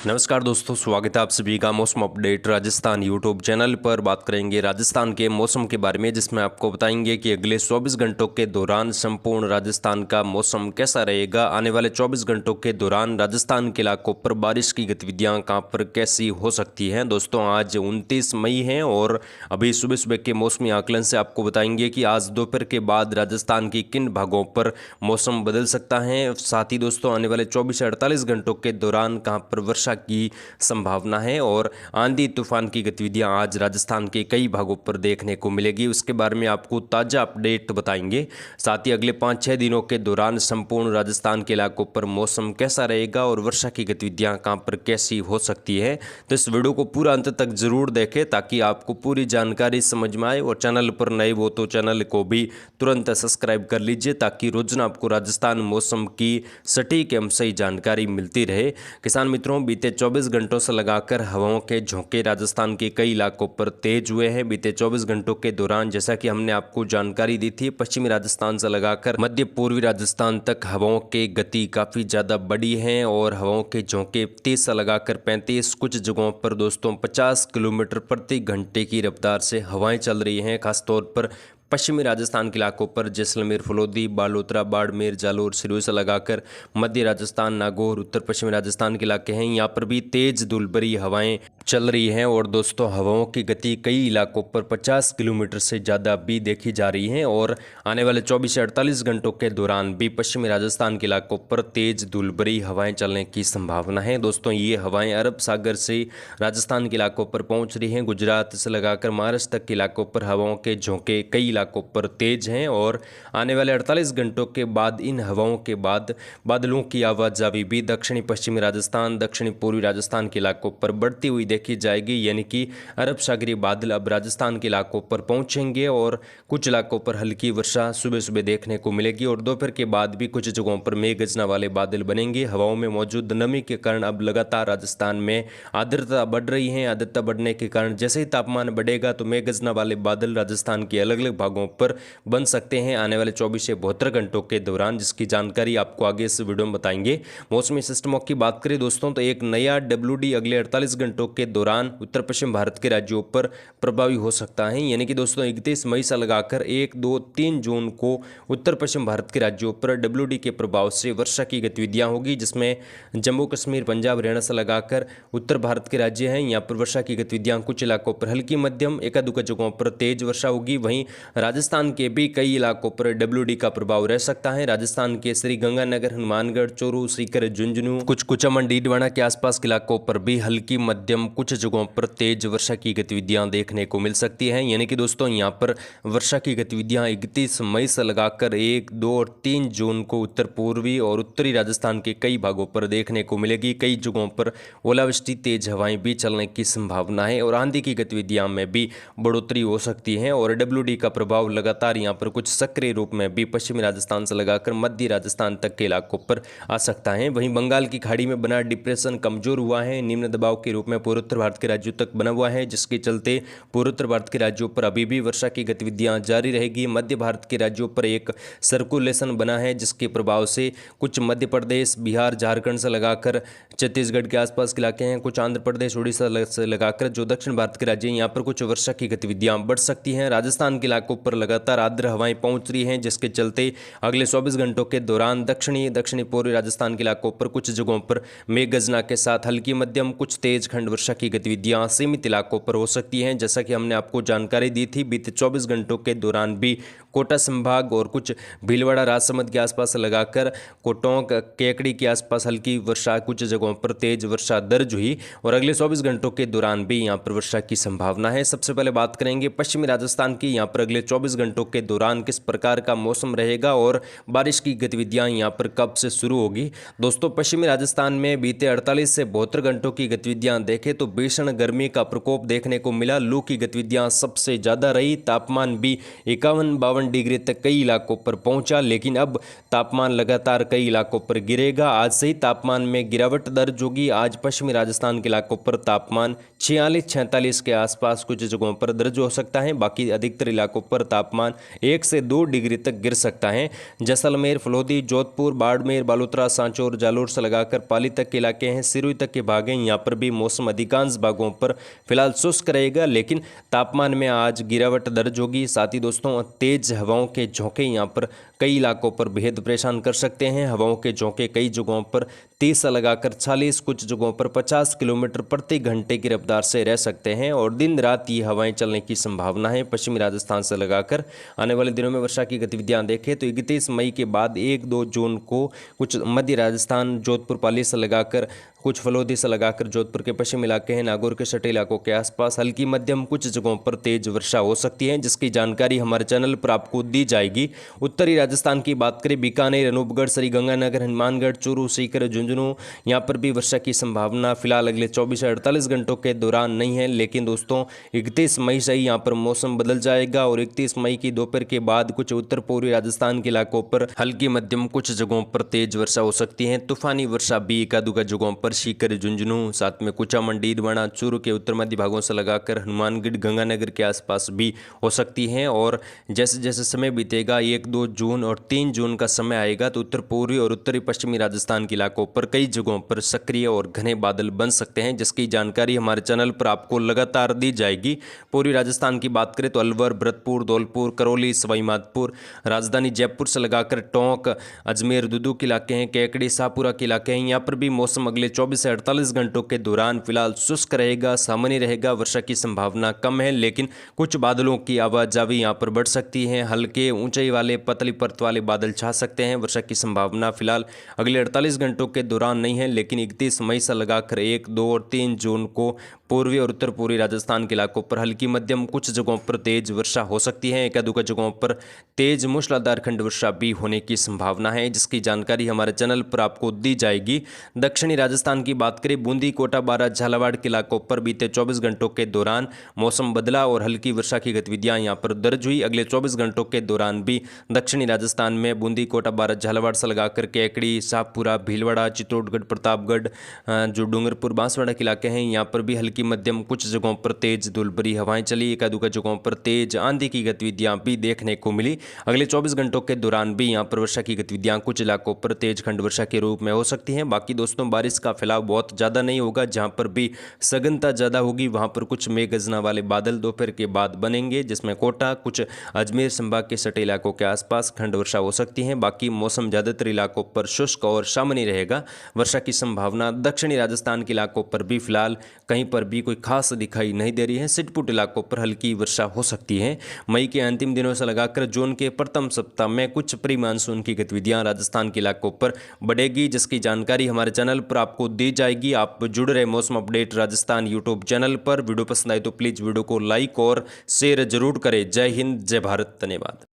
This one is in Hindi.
नमस्कार दोस्तों, स्वागत है आप सभी का मौसम अपडेट राजस्थान यूट्यूब चैनल पर। बात करेंगे राजस्थान के मौसम के बारे में, जिसमें आपको बताएंगे कि अगले 24 घंटों के दौरान संपूर्ण राजस्थान का मौसम कैसा रहेगा। आने वाले 24 घंटों के दौरान राजस्थान के इलाकों पर बारिश की गतिविधियां कहां पर कैसी हो सकती हैं। दोस्तों, आज 29 मई है और अभी सुबह सुबह के मौसमी आकलन से आपको बताएंगे कि आज दोपहर के बाद राजस्थान की किन भागों पर मौसम बदल सकता है। साथ ही दोस्तों, आने वाले 24 से 48 घंटों के दौरान कहां पर वर्षा की संभावना है और आंधी तूफान की गतिविधियां आज राजस्थान के कई भागों पर देखने को मिलेगी। उसके बारे में आपको ताज़ा अपडेट बताएंगे। साथ ही अगले 5-6 दिनों के दौरान संपूर्ण राजस्थान के इलाकों पर मौसम कैसा रहेगा और वर्षा की गतिविधियां कहां पर कैसी हो सकती है। तो इस वीडियो को पूरा अंत तक जरूर देखें ताकि आपको पूरी जानकारी समझ में आए। और चैनल पर नए हो तो चैनल को भी तुरंत सब्सक्राइब कर लीजिए ताकि रोजाना आपको राजस्थान मौसम की सटीक एवं सही जानकारी मिलती रहे। किसान मित्रों, बीते 24 घंटों से लगाकर हवाओं के झोंके राजस्थान के कई इलाकों पर तेज हुए हैं। बीते 24 घंटों के दौरान, जैसा कि हमने आपको जानकारी दी थी, पश्चिमी राजस्थान से लगाकर मध्य पूर्वी राजस्थान तक हवाओं की गति काफ़ी ज़्यादा बढ़ी है और हवाओं के झोंके 30 से लगाकर 35, कुछ जगहों पर दोस्तों 50 किलोमीटर प्रति घंटे की रफ्तार से हवाएं चल रही हैं। खासतौर पर पश्चिमी राजस्थान के इलाकों पर जैसलमेर, फलोदी, बालोतरा, बाड़मेर, जालोर, सिरोही से लगाकर मध्य राजस्थान, नागौर, उत्तर पश्चिमी राजस्थान के इलाके हैं, यहाँ पर भी तेज धूलभरी हवाएं चल रही हैं। और दोस्तों, हवाओं की गति कई इलाकों पर 50 किलोमीटर से ज़्यादा भी देखी जा रही है और आने वाले 24 से 48 घंटों के दौरान भी पश्चिमी राजस्थान के इलाकों पर तेज धूलभरी हवाएं चलने की संभावना है। दोस्तों, ये हवाएं अरब सागर से राजस्थान के इलाकों पर पहुंच रही हैं। गुजरात से लगाकर महाराष्ट्र तक के इलाकों पर हवाओं के झोंके कई इलाकों पर तेज हैं और आने वाले 48 घंटों के बाद इन हवाओं के बाद बादलों की आवाजावी भी दक्षिणी पश्चिमी राजस्थान, दक्षिणी पूर्वी राजस्थान के इलाकों पर बढ़ती हुई देखी जाएगी। यानी कि अरब सागरीय बादल अब राजस्थान के इलाकों पर पहुंचेंगे और कुछ इलाकों पर हल्की वर्षा सुबह सुबह देखने को मिलेगी और दोपहर के बाद भी कुछ जगहों पर मेघ गर्जना वाले बादल बनेंगे। हवाओं में मौजूद नमी के कारण अब लगातार राजस्थान में आर्द्रता बढ़ रही है। आर्द्रता बढ़ने के कारण जैसे ही तापमान बढ़ेगा तो मेघ गर्जना वाले बादल राजस्थान के अलग अलग भागों पर बन सकते हैं आने वाले 24 से 72 घंटों के दौरान, जिसकी जानकारी आपको आगे इस वीडियो में बताएंगे। मौसमी सिस्टमों की बात करें दोस्तों, तो एक नया WD अगले 48 घंटों के दौरान उत्तर पश्चिम भारत के राज्यों पर प्रभावी हो सकता है। यानी कि दोस्तों 31 मई से लगाकर 1, 2, 3 जून को उत्तर पश्चिम भारत के राज्यों पर WD के प्रभाव से वर्षा की गतिविधियां होगी, जिसमें जम्मू कश्मीर, पंजाब, हरियाणा से लगाकर उत्तर भारत के राज्य हैं। यहाँ पर वर्षा की गतिविधियां कुछ इलाकों पर हल्की मध्यम, एकाध जगहों पर तेज वर्षा होगी। वहीं राजस्थान के भी कई इलाकों पर WD का प्रभाव रह सकता है। राजस्थान के श्री गंगानगर, हनुमानगढ़, चोरू, सीकर, झुंझुनू, कुछ कुचामन, डीडवाना के आसपास के इलाकों पर भी हल्की मध्यम, कुछ जगहों पर तेज वर्षा की गतिविधियां देखने को मिल सकती हैं। यानी कि दोस्तों, यहाँ पर वर्षा की गतिविधियां 31 मई से लगाकर 1, 2 और 3 जून को उत्तर पूर्वी और उत्तरी राजस्थान के कई भागों पर देखने को मिलेगी। कई जगहों पर ओलावृष्टि, तेज हवाएं भी चलने की संभावना है और आंधी की गतिविधियां में भी बढ़ोतरी हो सकती है और WD का प्रभाव लगातार यहाँ पर कुछ सक्रिय रूप में भी पश्चिमी राजस्थान से लगाकर मध्य राजस्थान तक के इलाकों पर आ सकता है। वहीं बंगाल की खाड़ी में बना डिप्रेशन कमजोर हुआ है, निम्न दबाव के रूप में पूर्वोत्तर भारत के राज्यों तक बना हुआ है, जिसके चलते पूर्वोत्तर भारत के राज्यों पर अभी भी वर्षा की गतिविधियां जारी रहेगी। मध्य भारत के राज्यों पर एक सर्कुलेशन बना है, जिसके प्रभाव से कुछ मध्य प्रदेश, बिहार, झारखंड से लगाकर छत्तीसगढ़ के आसपास के इलाके हैं, कुछ आंध्र प्रदेश, उड़ीसा से लगाकर जो दक्षिण भारत के राज्य हैं, यहाँ पर कुछ वर्षा की गतिविधियां बढ़ सकती हैं। राजस्थान के इलाकों पर लगातार आर्द्र हवाएं पहुंच रही हैं, जिसके चलते अगले 24 घंटों के दौरान दक्षिणी पूर्वी राजस्थान के इलाकों पर कुछ जगहों पर मेघ गर्जना के साथ हल्की मध्यम, कुछ तेज खंड वर्षा की गतिविधियां सीमित इलाकों पर हो सकती हैं। जैसा कि हमने आपको जानकारी दी थी, बीते 24 घंटों के दौरान भी कोटा संभाग और कुछ भीलवाड़ा, राजसमंद के आसपास लगाकर कोटोंक, केकड़ी के आसपास हल्की वर्षा, कुछ जगहों पर तेज वर्षा दर्ज हुई और अगले 24 घंटों के दौरान भी यहाँ पर वर्षा की संभावना है। सबसे पहले बात करेंगे पश्चिमी राजस्थान की। यहाँ पर अगले 24 घंटों के दौरान किस प्रकार का मौसम रहेगा और बारिश की गतिविधियां यहां पर कब से शुरू होगी। दोस्तों, पश्चिमी राजस्थान में बीते 48 से 72 घंटों की गतिविधियां देखें तो भीषण गर्मी का प्रकोप देखने को मिला। लू की गतिविधियां सबसे ज़्यादा रही। तापमान भी 51-52 डिग्री तक कई इलाकों पर पहुंचा, लेकिन अब तापमान लगातार कई इलाकों पर गिरेगा। आज से ही तापमान में गिरावट दर्ज होगी। आज पश्चिमी राजस्थान के इलाकों पर तापमान 46-46 के आसपास कुछ जगहों पर दर्ज हो सकता है। बाकी अधिकतर इलाकों पर तापमान 1 से 2 डिग्री तक गिर सकता है। जैसलमेर, फलोदी, जोधपुर, बाड़मेर, बालोतरा, सांचौर, जालोर से लगाकर पाली तक के इलाके हैं, सिरोही तक के भाग हैं। यहाँ पर भी मौसम अधिकांश भागों पर फिलहाल शुष्क रहेगा, लेकिन तापमान में आज गिरावट दर्ज होगी। साथ ही दोस्तों तेज हवाओं के झोंके यहाँ पर कई इलाकों पर बेहद परेशान कर सकते हैं। हवाओं के झोंके कई जगहों पर 30 से लगाकर 40, कुछ जगहों पर 50 किलोमीटर प्रति घंटे की रफ्तार से रह सकते हैं और दिन रात ये हवाएं चलने की संभावना है। पश्चिमी राजस्थान से लगाकर आने वाले दिनों में वर्षा की गतिविधियां देखें तो 31 मई के बाद 1-2 जून को कुछ मध्य राजस्थान, जोधपुर, पाली से लगाकर कुछ फलोदी से लगाकर जोधपुर के पश्चिम इलाके हैं, नागौर के सटे इलाकों के आसपास हल्की मध्यम कुछ जगहों पर तेज वर्षा हो सकती है, जिसकी जानकारी हमारे चैनल पर आपको दी जाएगी। उत्तरी राजस्थान की बात करें, बीकानेर, अनूपगढ़, श्रीगंगानगर, हनुमानगढ़, चूरू, सीकर, झुंझुनू, यहाँ पर भी वर्षा की संभावना फिलहाल अगले 24 से 48 घंटों के दौरान नहीं है। लेकिन दोस्तों 31 मई से ही यहाँ पर मौसम बदल जाएगा और 31 मई की दोपहर के बाद कुछ उत्तर पूर्वी राजस्थान के इलाकों पर हल्की मध्यम कुछ जगहों पर तेज वर्षा हो सकती है। तूफानी वर्षा भी एकाधुका जगहों पर सीकर, झुंझुनू, साथ में कुचामंडी, डीडवाना, चूरू के उत्तर मध्य भागों से लगाकर हनुमानगढ़, गंगानगर के आसपास भी हो सकती है। और जैसे जैसे समय बीतेगा 1-2 जून और 3 जून का समय आएगा तो उत्तर पूर्वी और उत्तरी पश्चिमी राजस्थान के इलाकों पर कई जगहों पर सक्रिय और घने बादल बन सकते हैं, जिसकी जानकारी हमारे चैनल पर आपको लगातार दी जाएगी। पूर्वी राजस्थान की बात करें तो अलवर, भरतपुर, धौलपुर, करौली, सवाई माधोपुर, राजधानी जयपुर से लगाकर टोंक, अजमेर, दुदू के इलाके हैं, केकड़ी, शाहपुरा के इलाके हैं। यहाँ पर भी मौसम अगले 24 से 48 घंटों के दौरान फिलहाल शुष्क रहेगा, सामान्य रहेगा। वर्षा की संभावना कम है, लेकिन कुछ बादलों की आवाजावी यहाँ पर बढ़ सकती है। हल्के ऊंचाई वाले पतली परत वाले बादल छा सकते हैं। वर्षा की संभावना फिलहाल अगले 48 घंटों के दौरान नहीं है, लेकिन 31 मई से लगाकर 1, 2 और 3 जून को पूर्वी और उत्तर पूर्वी राजस्थान के इलाकों पर हल्की मध्यम कुछ जगहों पर तेज वर्षा हो सकती है। एकाधुका जगहों पर तेज मूसलाधार खंड वर्षा भी होने की संभावना है, जिसकी जानकारी हमारे चैनल पर आपको दी जाएगी। दक्षिणी राजस्थान की बात करें, बूंदी, कोटा, बारां, झालावाड़ के इलाकों पर बीते 24 घंटों के दौरान मौसम बदला और हल्की वर्षा की गतिविधियां यहां पर दर्ज हुई। अगले 24 घंटों के दौरान भी दक्षिणी राजस्थान में बूंदी, कोटा, बारां, झालावाड़ से लगाकर केकड़ी, शाहपुरा, भीलवाड़ा, चित्तौड़गढ़, प्रतापगढ़, जो डूंगरपुर, बांसवाड़ा के इलाके हैं, यहाँ पर भी हल्की मध्यम कुछ जगहों पर तेज धूलभरी हवाएं चली। एकाधुका जगहों पर तेज आंधी की गतिविधियां भी देखने को मिली। अगले 24 घंटों के दौरान भी यहाँ पर वर्षा की गतिविधियां कुछ इलाकों पर तेज खंड वर्षा के रूप में हो सकती हैं। बाकी दोस्तों बारिश का फैलाव बहुत ज़्यादा नहीं होगा। जहाँ पर भी सघनता ज़्यादा होगी वहाँ पर कुछ मेघगर्जना वाले बादल दोपहर के बाद बनेंगे, जिसमें कोटा, कुछ अजमेर संभाग के सटे इलाकों के आसपास खंड वर्षा हो सकती है। बाकी मौसम ज़्यादातर इलाकों पर शुष्क और सामान्य रहेगा। वर्षा की संभावना दक्षिणी राजस्थान के इलाकों पर भी फिलहाल कहीं पर भी कोई खास दिखाई नहीं दे रही है। सिटपुट इलाकों पर हल्की वर्षा हो सकती है। मई के अंतिम दिनों से लगाकर जून के प्रथम सप्ताह में कुछ प्री मानसून की गतिविधियां राजस्थान के इलाकों पर बढ़ेगी, जिसकी जानकारी हमारे चैनल पर आपको दी जाएगी। आप जुड़ रहे मौसम अपडेट राजस्थान यूट्यूब चैनल पर। वीडियो पसंद आए तो प्लीज़ वीडियो को लाइक और शेयर जरूर करें। जय हिंद, जय भारत, धन्यवाद।